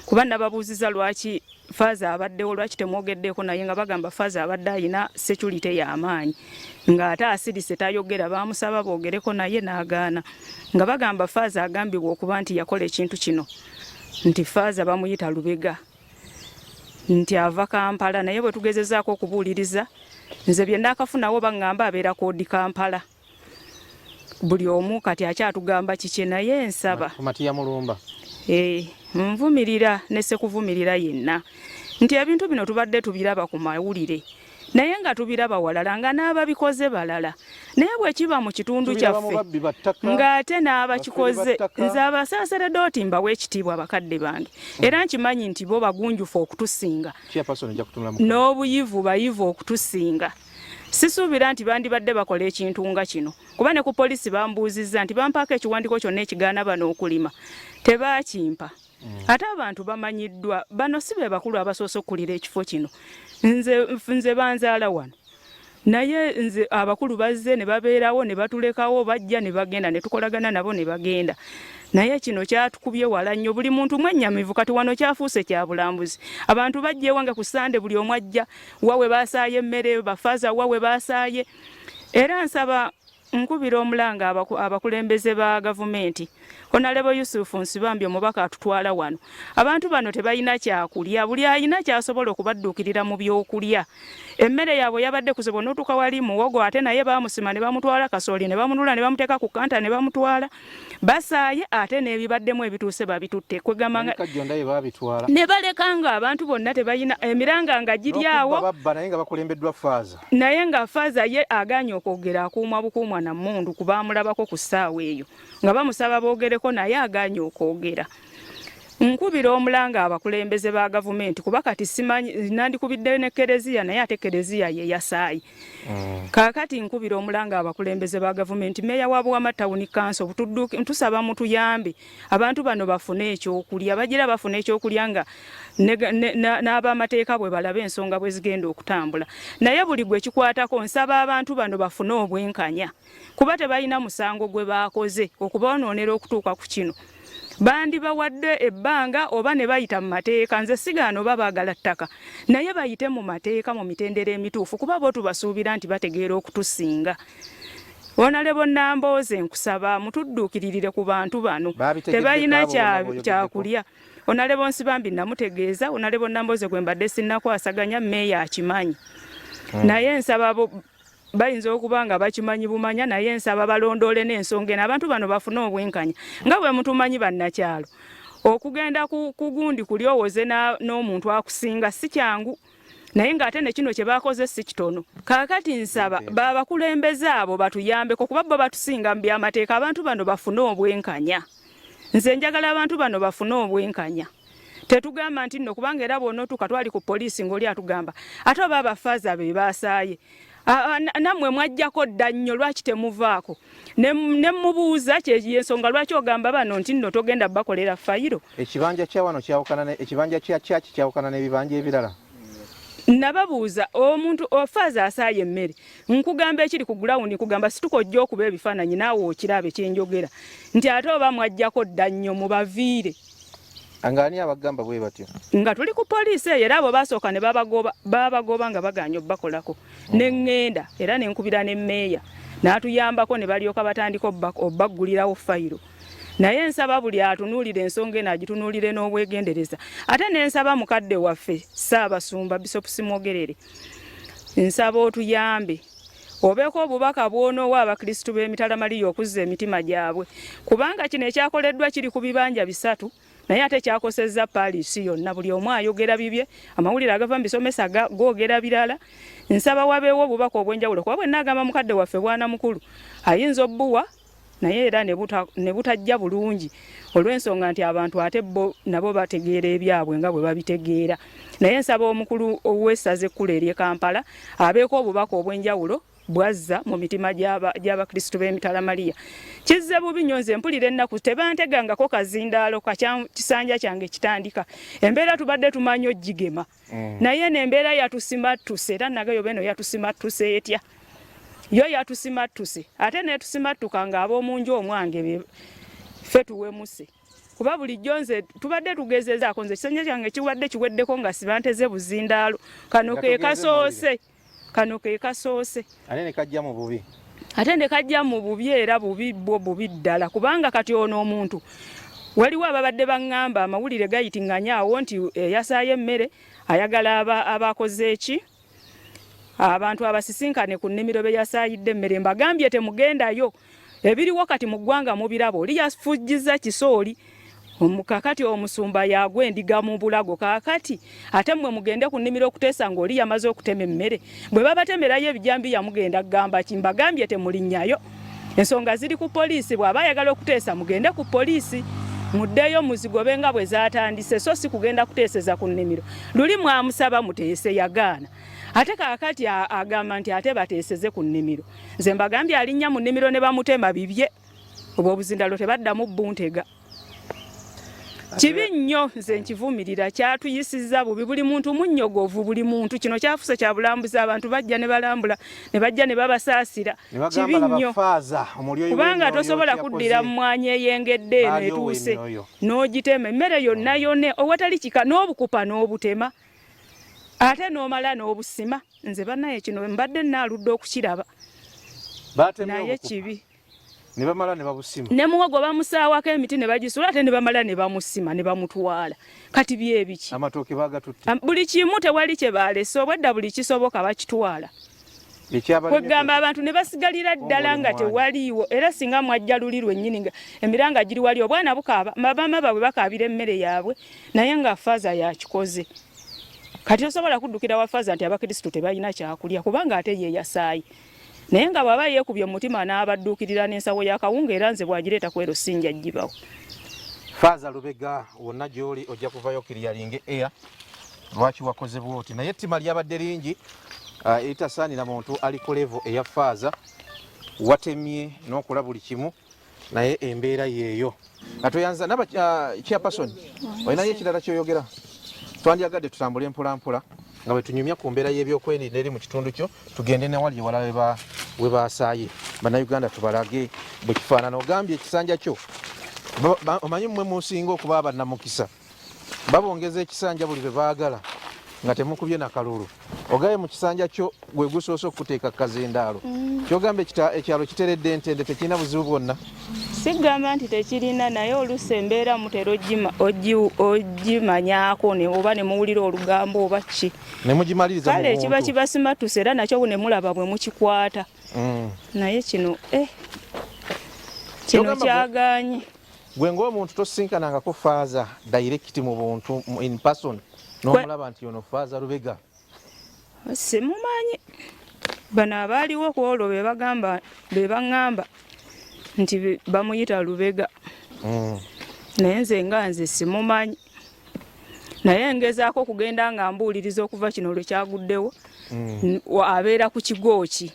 Kuba nababuuziza lwaki Faaza abaddewo, lwaki temwogeddeeko naye nga bagamba Faaza abadde ayina security y'amaanyi. Ng'ate asirise tayogera, baamusaba boogereko naye n'agaana. Nga bagamba Faaza agambibwa okuba nti yakola ekintu kino. Nti Faaza bamuyita Lubega. Nti ava Kampala, naye bwe tugezezaako okubuuliriza, nze bye ndaakafunawo baŋŋamba abeera koodi Kampala. Buli omu kati akyatugamba kikye, naye nsaba Matiya Mulumba nvumirira ne sekuvumirira yenna nti ebintu bino tubadde tubiraba ku mawulire, naye nga tubiraba walala nga n'ababikoze balala, naye bwe kiba mu kitundu kyaffe ng'ate n'abakikoze, nze abasaaseredde oti mbawa ekitiibwa bakadde bange, era nkimanyi nti bo bagunjufu okutusinga n'obuyivu bayivu okutusinga. Sisuubira nti bandibadde bakola ekintu nga kino, kuba ne ku poliisi bambuuzizza nti bampaako ekiwandiiko kyonna ekigaana bano okulima, tebaakimpa. Ate abantu bamanyiddwa, bano si be bakulu abasoose okkulira ekifo kino. Nze banzaala wano, naye nze abakulu bazze ne babeerawo ne batulekawo, bajja ne bagenda ne tukolagana nabo ne bagenda. Naye kino kyatukubye wala nnyo, buli muntu mwennyamivu kati wano kyafuuse kya bulambuzi. Abantu bajja ewange ku Sande, buli omu ajja wawe baasaaye emmere, Bafaaza wawe baasaaye. Era nsaba nkubira omulanga abakulembeze ba gavumenti, Honorable Yusufu Nsibambye omubaka atutwala wano. Abantu bano tebalina kyakulya, buli alina kyasobola okubadduukirira mu byokulya. Emmere yaabwe yabadde kuzibu, n'otuuka wali muwogo ate naye baamusima ne bamutwala kasooli ne bamunula ne bamuteeka ku kanta ne bamutwala. Basaaye ate n'ebibaddemu ebituuse babitutte. Kwegamanga ne baleka nga abantu bonna tebalina emiranga nga giri awo, naye nga bakulembeddwa Faaza. Naye nga Faaza ye aganye okwogera akuumwa bukuumwa na mmundu kuba amulabako ku ssaawa eyo, nga bamusaba boogereko naye aganye okwogera. Nkubira omulanga abakulembeze ba gavumenti kuba kati simanyi nandikubidde ne Kereziya, naye ate Kereziya ye yasaayi. Kaakati nkubira omulanga abakulembeze ba gavumenti, meya wa Bwama Town Council, tusaba mutuyambe abantu bano bafune ekyokulya, bagira bafune ekyokulya nga n'abamateeka bwe balaba ensonga bwe zigenda okutambula. Naye buli gwe kikwatako nsaba abantu bano bafune obwenkanya, kuba tebalina musango gwe baakoze okubaonoonera okutuuka ku kino. Bandi bawadde ebbanga oba ne bayita mu mateeka, nze sigaano babaagala ttaka, naye bayite mu mateeka mu mitendera emituufu, kuba bo tubasuubira nti bategeera okutusinga. Honorable Nambooze nkusaba mutudduukiririre ku bantu bano, tebalina kyakulya. Honorable Nsibambi namutegeeza, Honorable Nambooze gwe mbadde sinnakwasaganya, meeya akimanyi. Naye nsaba bayinza okuba nga bakimanyi bumanya, naye nsaba balondoole n'ensonga eno, abantu bano bafune obwenkanya. Nga bwe mutumanyi bannakyalo, okugenda ku gundi kulyowoze n'omuntu akusinga si kyangu, naye ng'ate ne kino kye baakoze si kitono. Kaakati nsaba babakulembeze abo batuyambeko, kuba bo batusinga mu by'amateeka. Abantu bano bafune obwenkanya. Nze njagala abantu bano bafune obwenkanya. Tetugamba nti nno kubanga era bw'onootuuka twali ku poliisi ng'oli atugamba ate oba Abafaaza be baasaaye, namwe mwajjako dda nnyo, lwaki temuvaako? Ne mubuuza kyensonga lwaki ogamba bano nti nno togenda bakolera fayiro. Ekibanja kya wano ekibanja kya kyaki kyawukana n'ebibanja ebirala? Nababuuza omuntu Faaza asaaye emmere, nkugamba ekiri ku gulawundi, nkugamba situkojja okuba ebifaananyi naawe okirabe kyenjogera, nti ate oba mwajjako dda nnyo mubaviire. Angani abagamba bwe batyo nga tuli ku poliisi eyo, era abo basooka ne babagoba nga baganya obbakolako. Neŋŋenda era nenkubira ne mmeeya n'atuyambako ne balyoka batandika obbaggulirawo fayiro. Naye nsaba buli atunuulira ensonga eno agitunuulire n'obwegendereza. Ate nensaba mukadde waffe Ssaabasumba Bishop Simwogerere, nsaba otuyambe obeeko obubaka bw'onoowa abakristu b'emitala Mariya okuzza emitima gyabwe, kubanga kino ekyakoleddwa kiri ku bibanja 3, naye ate kyakosezza paaliisi yonna. Buli omu ayogera bibye, amawulire agava mu bisomesa googera birala. Nsaba wabeewo obubaka obw'enjawulo, kuba bwe nagamba mukadde waffe bwana mukulu ayinza obbuwa naye era ne butajja bulungi, olw'ensonga nti abantu ate bo nabo bategeera ebyabwe nga bwe babitegeera. Naye nsaba omukulu ow'essaza ekkulu ery'e Kampala abeeko obubaka obw'enjawulo bwazza mu mitima gy'abakristo b'emitala Maria. Kizze bubi nnyo nze mpulira ennaku tebantegangako kazindaalo kisanja kyange kitandika. Embeera tubadde tumanyi ogigema. Naye n'embeera yatusimattuse era nagayo beno yatusimattuse etya. Yo yatusimattuse ate netusimattuka nga ab'omunju omwange ffe tuwemuse. Kuba bulijjo nze tubadde tugezezaako nze kisanja kyange kiwadde kiweddeko nga sibanteze buzindaalo. Kano ke kasoose. Ate ne kajja mu bubi. Ate ne kajja mu bubi era bubi ddala kubanga kati ono omuntu waliwo ababadde baŋŋamba amawulire gayitinganyaawo nti yasaayo emmere ayagala abakoze eki abantu abasisinkane ku nnimiro be yasaayidde emmere mbagambye temugendayo ebiriwo kati mu ggwanga mu birabo oli yafujjiza kisooli kakati omusumba yagwa endiga mu bulago kakati ate mmwe mugende ku nnimiro okuteesa ng'oli yamaze okutema emmere bwe babatemerayo ebijambi yamugenda kugamba kimbagambye temulinnyayo ensonga ziri ku poliisi bw'aba ayagala okuteesa mugende ku poliisi muddeyo muzigobe nga bwe zaatandise so si kugenda kuteeseza ku nnimiro luli mwamusaba muteese yagaana ate kakati agamba nti ate bateeseze ku nnimiro nze mbagambye alinnya mu nnimiro ne bamutema bibye obwo obuzindalo tebaddamu buntega kibi nnyo nze nkivumirira kyatuyisiza bubi buli muntu munnyogovu buli muntu kino kyafuse kya bulambuzi abantu bajja ne balambula ne bajja ne babasaasira kibi nnyo kubanga tosobola kuddira mu mwanya eyengedde eno etuuse n'ogitema emmere yonna yone owatali kika n'obukupa n'obutema ate n'omala n'obusima nze bannaye kino mbadde naaludde okukiraba naye kibi ne bamala ne babusima ne muwogo bamusaawako emiti ne bagisula ate ne bamala ne bamusima ne bamutwala kati byebiki amatooke bagatutte buli kimu tewali kye baalese obwedda buli kisoboka bakitwala kwegamba abantu ne basigalira ddala nga tewaliiwo era singa mwajja luli lwennyini nga emiranga giri wali obwana bukaaba mabaama baabwe bakaabira emmere yaabwe naye nga faaza yakikoze kati tosobola kuddukira wa faaza nti abakristo tebalina kyakulya kubanga ate ye yasaayi naye nga bw'aba yeekubye omutima n'abadduukirira n'ensawo y'akawunga era nze bw'agireeta kwero sinja ggibawo. Faaza Lubega wonna gy'oli ojja kuvayo kiriyalinge eya lwaki wakoze bwoti naye ettima lyabadde lingi eritasaanira muntu ali ku levo eya Faaza watemye n'okola buli kimu naye embeera yeeyo atoyanza naba chairperson olinayo ekirala kyoyogera twandyagadde tutambule mpolampola nga bwe tunyumya ku mbeera y'ebyokwerinda eri mu kitundu kyo tugende newali ewala we baasaaye bannayuganda tubalage bwe kifaanana ogambye ekisanja kyo omanyi mmwe musinga okuba abannamukisa babongeza ekisanja buli bwe baagala nga temukubye nakalulu ogaye mu kisanja kyo gwe gusoose okuteeka kazindaalo kyogamba ekyalo kiteredde entende tekirina buzibu bwonna sigamba nti tekirina naye oluusi embeera mutera ogimanyaako oba ne muwulira olugambo oba ki nemugimaliriza kale ekiba kibasimatuse era nakyo ne mulaba bwe mukikwata naye kino kyaganye gwe ng'omuntu tosinkanangako Faaza direct mu buntu in person n'omulaba nti ono Faaza Lubega simumanyi bano abaaliwo ku olwo be baŋŋamba nti bamuyita Lubega naye nze simumanyi naye ngezaako kugenda nga mbuuliriza okuva kino lwe kyaguddewo abeera ku kigo ki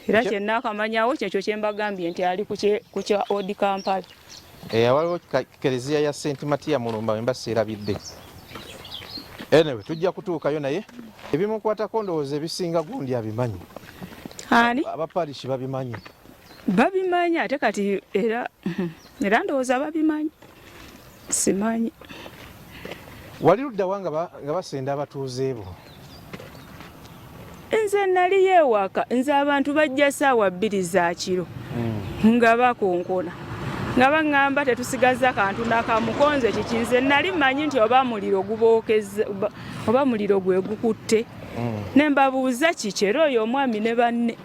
era kyenna akamanyawo kyekyo kyembagambye nti ali ku kya Odi Kampala waliwo kereziya ya St. Matia Mulumba wemba seerabidde anyway tujja kutuukayo naye ebimukwatako ndowooza ebisinga gundi abimanyi ani abaparishi babimanyi ate kati era ndowooza babimanyi simanyi wali luddawa nga basenda abatuuze bo nze nali yeewaka nze abantu bajja ssaawa 2 za kiro nga bakonkona nga baŋŋamba tetusigaza kantu nakamukonze kiki nze nali mmanyi nti oba muliro gubookeza oba muliro gwe gukutte ne mbabuuza kikero oyo omwami ne banne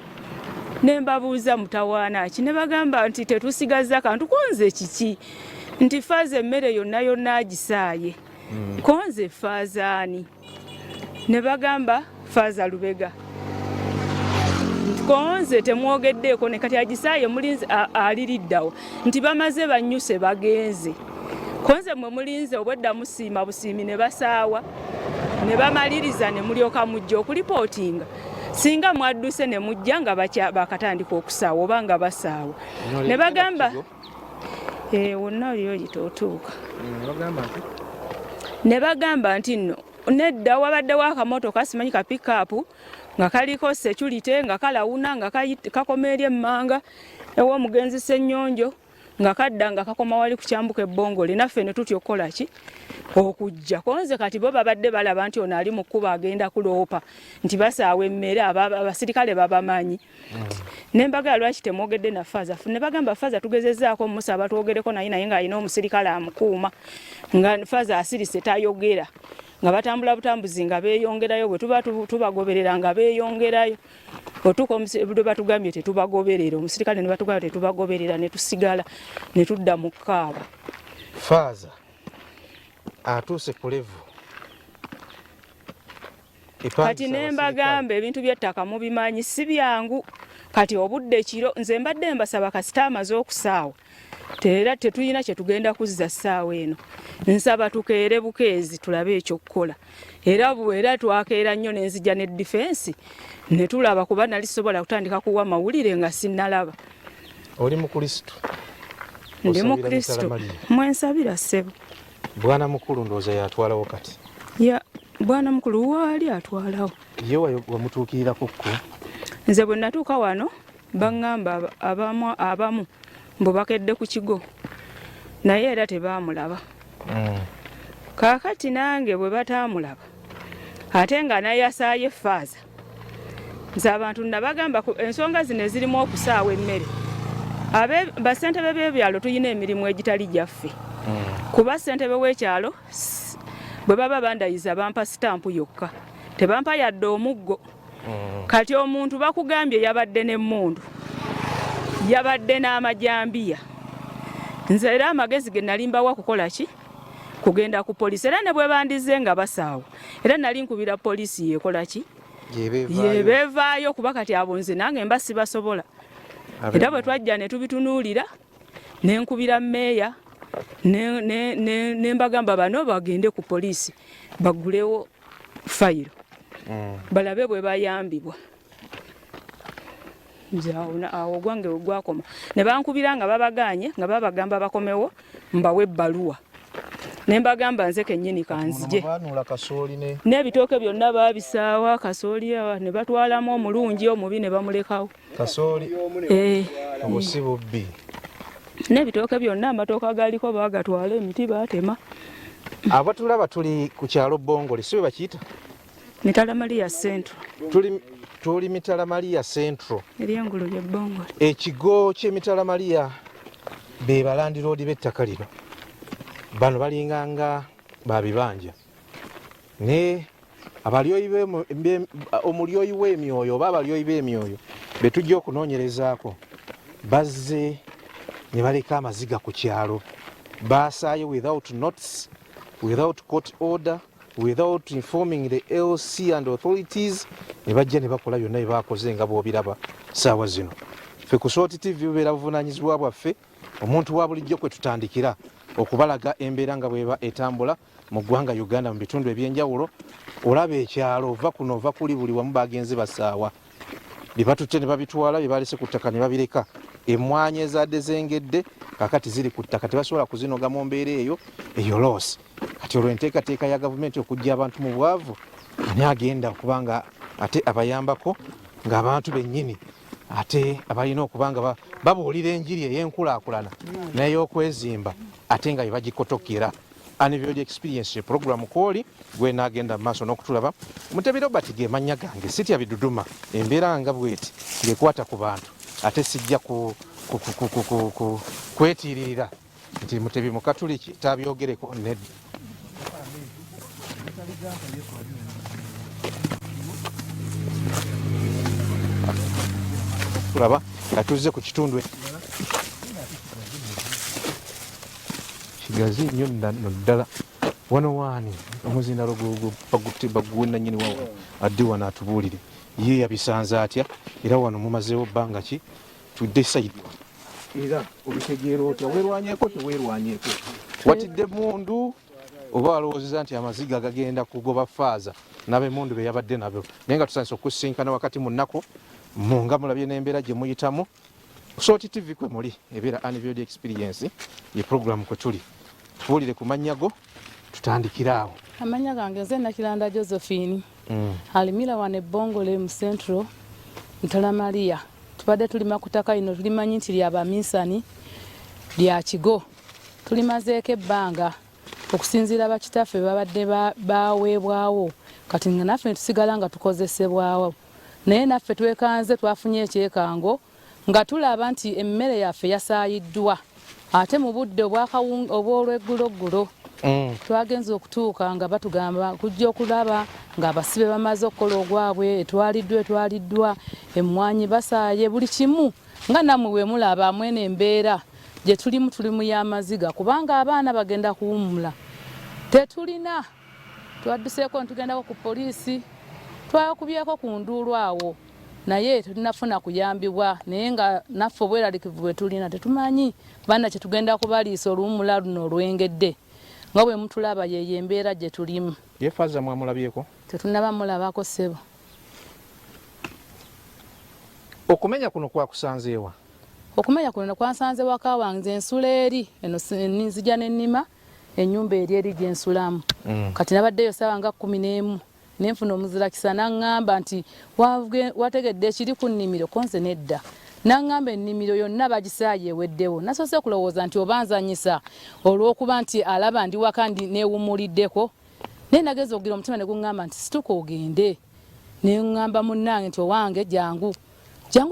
ne mbabuuza mutawaana ki ne bagamba nti tetusigaza kantu konze kiki nti Faaza emmere yonna agisaaye konze Faaza ani ne bagamba Faaza Lubega konze temwogeddeeko ne kati agisaaye mulinzi aliriddawo nti bamaze bannyuse bagenze konze mwe mulinze obwedda musiima busiimi ne basaawa ne bamaliriza ne mulyoka mujja okulipootinga singa mwadduse ne mujja nga bakatandika okusaawa oba nga basaawa ne bagamba wonna oliyo oyitootuuka ne bagamba nti nno nedda wabaddewo akamotoka simanyi ka pikaapu nga kaliko security nga kalawuna nga kakoma eri emmanga ew'omugenzi Ssennyonjo nga kadda nga kakoma wali kukyambuka ebbongole naffe ne tutya okukola ki okujja konze kati bo babadde balaba nti ono ali mu kkuba agenda kuloopa nti basaawa emmere abasirikale babamanyi nembaga lwaki temwogedde na Faza ne bagamba Faza tugezezzaako musaba twogereko naye nga alina omusirikale amukuuma nga Faza asirise tayogera nga batambula butambuzi nga beeyongerayo bwe tuba tubagoberera nga beeyongerayo otuuka bwe batugambye tetubagoberera omusirikale ne batugamba tetubagoberera ne tusigala ne tudda mu kkaaba. Faza atuuse ku levu kati ne mbagamba ebintu by'ettaka mubimanyi si byangu kati obudde kiro nze mbadde mbasaba kasita amaze okusaawa era tetulina kye tugenda kuzza ssaawa eno nsaba tukeere bukeezi tulabe ekyokukola era twakeera nnyo n'enzija ne difensi ne tulaba kuba nali sobola kutandika kuwa mawulire nga sinnalaba. Oli mukristo? Ndi mukristo. Mwensabira ssebo. Bwana mukulu ndowooza yatwalawo kati? Bwana mukulu waali atwalawo. Ye wamutuukirirako kko? Nze bwe natuuka wano baŋŋamba abamu mbu bakedde ku kigo naye era tebaamulaba. Kaakati nange bwe bataamulaba ate nga nayasaayo Faza nze abantu nabagamba ensonga zino ezirimu okusaawa emmere basentebe b'ebyalo tulina emirimu egitali gyaffe kuba ssentebe w'ekyalo bwe baba bandayiza bampa sitampu yokka tebampa yadde omuggo. Kati omuntu bakugambye yabadde n'emmundu yabadde n'amajambiya nze era amagezi ge nali mbawa kukola ki kugenda ku poliisi era ne bwe bandize nga basaawa era nali nkubira poliisi yekola ki yebeevaayo kuba kati abo nze nange mba sibasobola era bwe twajja ne tubitunuulira ne nkubira mmeeya ne mbagamba bano bagende ku poliisi baggulewo fayiro balabe bwe bayambibwa. Awo gwange gwakoma ne bankubira nga babaganye nga babagamba bakomewo mbawe ebbaluwa ne mbagamba nze kennyini kanzije n'ebitooke byonna babisaawa kasooli ne batwalamu omulungi omubi ne bamulekawo obusibubbi n'ebitooke byonna amatooke agaliko bagatwala emiti batema. Abatulaba tuli ku kyalo Bongole si bwe bakiyita Mitala Maria Central. Tuli Mitala Maria Central. Eryengulu lye Bongole. Ekigo ky'Emitala Maria be balandiroodi b'ettaka lino. Bano balinganga babibanja. Ne abalyoyi omulyoyi w'emyoyo oba abalyoyi b'emyoyo be tujja okunoonyerezaako bazze ne baleka amaziga ku kyalo. Baasaayo without notice, without court order, without informing the LC and authorities ne bajja ne bakola byonna bye baakoze nga bw'obiraba ssaawa zino. Ffe ku Sooti TV bubeera buvunaanyizibwa bwaffe omuntu wa bulijjo kwe tutandikira okubalaga embeera nga bweba etambula mu ggwanga Uganda mu bitundu eby'enjawulo. Olaba ekyalo ova kuno ova kuli buli wamu bagenze basaawa bye batutte ne babitwala bye balese ku ttaka ne babireka. Emmwanyi ezadde zengedde kakati ziri ku ttaka tebasobola kuzinoga mu mbeera eyo loosi. Kati olwo enteekateeka ya gavumenti okujja abantu mu bwavu ani agenda okubanga ate abayambako ng'abantu bennyini ate abalina okubanga babuulira enjiri ey'enkulaakulana n'ey'okwezimba ate nga bye bagikotokera. Annual experience program kwoli gwe naagenda mu maaso n'okutulaba. Mutebi Robert ge mannya gange sitya biduduma embeera nga bweti ng'ekwata ku bantu ate sijja kwetiiririra nti Mutebi Mukatuliki tabyogereko nedda. Tulaba nga tuzze ku kitundu kigazi nnyo nno ddala wano waani omuzindalo baguwena nnyini wawo addi wano atubuulire ye yabisanze atya era wano mumazeewo bbanga ki tudde sayidi era obitegeera otya weerwanyeeko teweerwanyeeko watidde mundu oba walowoozeza nti amaziga gagenda kugoba faaza n'ab'emmundu be yabadde nabyo naye nga tusanyusa okusinkana wakati mu nnaku nga mulabye n'embeera gye muyitamu. Soti TV kwe muli ebeera Unveiled Experience ye program kwe tuli. Tuwulire ku mannya go tutandikire awo. Amanya gange nze Nakiranda Josephine. Alimira wane Bongole mu Central Ntala Maria. Tubadde tulima kutaka ino tulimanyi nti lya baminsani lya Kigo. Tulimazeeko ebbanga okusinziira bakitaffe babadde baweebwawo kati nga naffe tusigala nga tukozesebwawo. Naye naffe twekanze twafunye ekyekango nga tulaba nti emmere yaffe yasaayiddwa ate mu budde obw'olwegguloggulo twagenze okutuuka nga batugamba kujja okulaba ng'abasibe bamaze okukola ogwabwe etwaliddwa emmwanyi basaaye buli kimu nga nammwe bwe mulaba mwene embeera gye tulimu y'amaziga kubanga abaana bagenda kuwummula tetulina twadduseeko ntugendako ku poliisi twakubyeko ku nduulu awo naye tetunafuna kuyambibwa naye nga naffe obweralikivu bwe tulina tetumanyi baana kye tugenda kubaliisa oluwummula luno olwengedde nga bwe mutulaba yeyo embeera gye tulimu. Ye Faaza mwamulabyeko? Tetunaba mulabako ssebo. Okumenya kuno kwakusanzeewa? Okumenya kuno kwansanze waka wange ensula eri eno nzija n'ennima ennyumba eri gye nsulamu. Kati nabaddeyo ssaawa nga 11 nenfuna omuzira n'aŋŋamba nti wategedde ekiri ku nnimiro konze nedda. N'aŋŋamba ennimiro yonna bagisaaye eweddewo. Nasoose kulowooza nti oba nzanyisa olw'okuba nti alaba ndi waka neewummuliddeko. Naye nageza okugira omutima ne guŋŋamba nti situka ogende. Ne ŋŋamba munnange nti owange jangu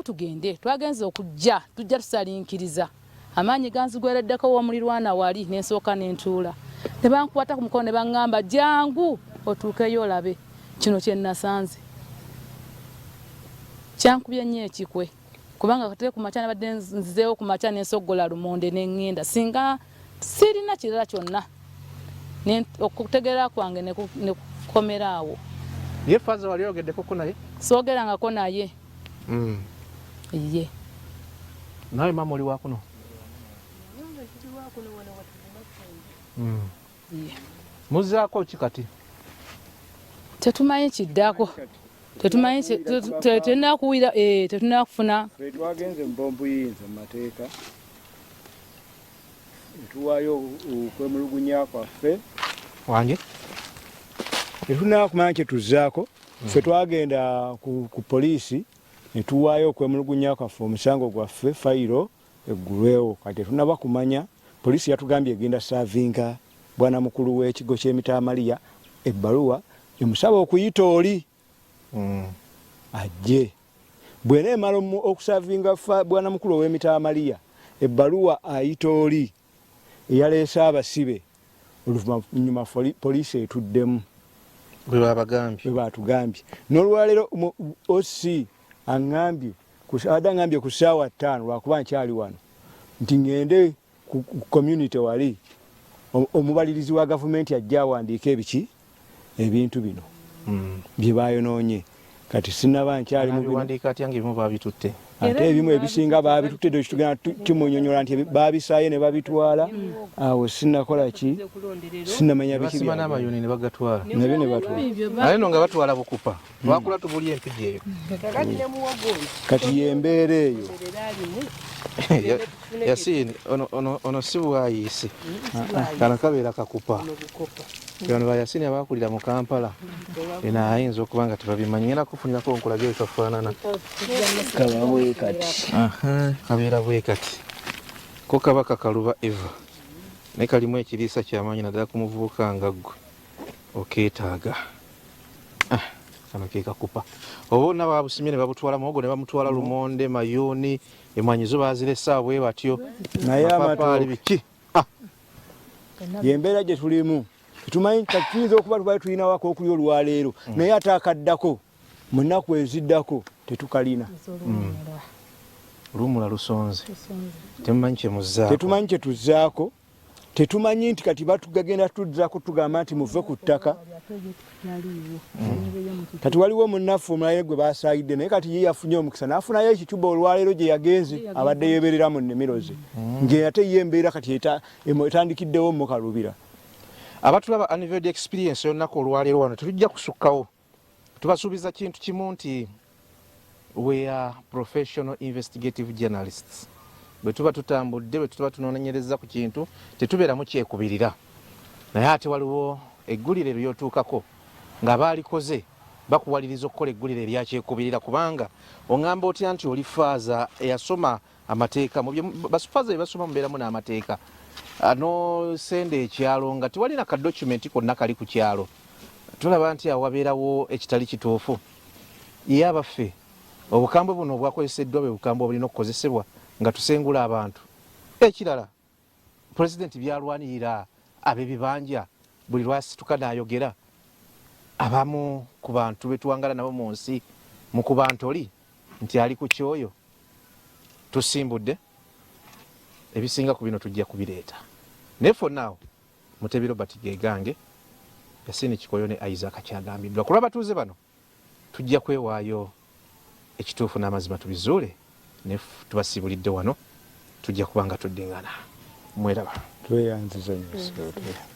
tugende. Twagenze okujja tujja tusalinkiriza. Amaanyi ganzigwereddeko w'omulirwana wali n'ensooka n'entuula. Ne bankwata ku mukono ne baŋŋamba jangu otuukeyo olabe kino kye nasanze. Kyankubye nnyo ekikwe kubanga katale ku makya nabadde nzizeewo ku makya n'ensoggola lumonde n'eŋŋenda singa sirina kirala kyonna okutegeera kwange ne kukomera awo. Ye Faaza wali oyogeddeko naye? Soogerangako naye. Ye nawe maama oli wakuno? Muzzaako ki kati? Tetumanyi kiddako. Tetumanyi tetulina kuwira tetulina kufuna. Twagenze mu Bombuyinza mu mateeka tuwaayo okwemulugunya kwaffe wange tetulina kumanya kye tuzzaako. Ffe twagenda ku poliisi ne tuwaayo okwemulugunya kwaffe omusango gwaffe fayiro eggulwewo kati tetunaba kumanya. Poliisi yatugambye egenda saavinga bwana mukulu w'ekigo ky'Emitala Maria ebbaluwa emusaba okuyita oli ajje bwena emala okusaavinga bwana mukulu w'Emitala Maria ebbaluwa ayita oli eyaleese abasibe oluvannyuma poliisi etuddemu bwe batugambye n'olwaleero osi aŋŋambye adaŋŋambye ku ssaawa 5 lwakuba nkyali wano nti ŋŋende ku community wali omubalirizi wa gavumenti ajja awandiika ebintu bino bye bayonoonye kati sinaba nkyali mubiwandiika atya ng'ebimu baabitutte ate ebimu ebisinga baabitutte tugenda kimunyonyola nti baabisaaye ne babitwala awo sinnakola ki sinnamanya basima n'amayuni ne bagatwala nabyo ne batwala naye no nga batwala bukupa lwakula tubuli empigi eyo kati yembeera eyo Yasini ono si bwayiise kano kabeera kakupa bano ba Yasini abakulira mu Kampala eno ayinza okuba nga tebabimanyi ngenda kufunirako nkulaga ekafaanana kabeera bwe kati ko kaba kakaluba Eva naye kalimu ekiriisa kyamaanyi naddala ku muvubuka nga ggwe okeetaaga kano ke kakupa oba onna babusimye ne babutwala muwogo ne bamutwala lumonde mayuuni emwanyi zo baaziresa bwe batyo naye amatoali biki yembeera gye tulimu tumanyi tuyinza okuba tubali tulina wako okuli olwaleero naye ate akaddako mu nnaku eziddako tetukalina luumula lusonze temumanyi kyemuzzaako tetumanyi kye tuzzaako tetumanyi nti kati batugagenda tuzzaako tugamba nti muve ku ttaka kati waliwo munnaffe omulaire gwe basaayidde naye kati ye yafunye omukisa n'afunayo ekicuba olwaleero gye yagenze abadde yeeberera mu nnimiro ze ng'ate ye embeera kati etandikiddewo mukalubira abatulaba unveiled experience yonnaku olwaleero wano tetujja kusukkawo. Tubasuubiza kintu kimu nti we are professional investigative journalists. Bwe tuba tutambudde, bwe tuba tunoonyereza ku kintu tetubeeramu kyekubirira, naye ate waliwo eggulire lyotuukako nga baalikoze bakuwaliriza okukola eggulire eryakyekubirira, kubanga oŋŋamba otya nti oli faaza eyasoma amateeka. Basufaaza bye basoma mubeeramu n'amateeka. Ano sende ekyalo nga tewalina ka document konna kali ku kyalo, tulaba nti awo wabeerawo ekitali kituufu. Ye abaffe obukambwe buno obwakozeseddwa bwe bukambwe obulina okukozesebwa nga tusengula abantu. Ekirala, pulezidenti byalwanirira ab'ebibanja buli lwasituka n'ayogera. Abamu ku bantu betuwangala nabo mu nsi mu kuba ntoli nti ali ku kyoyo. Tusimbudde ebisinga ku bino tujja kubireeta. Naye fonnaawo Mutebi Robert Gegange, Yasini Kikoyo ne Isaac Kyagambiddwa. Ku lw'abatuuze bano tujja kwewaayo ekituufu n'amazima tubizuule ne tubasiibulidde wano, tujja kuba nga tuddingana. Mweraba. Tweyanziza nnyo.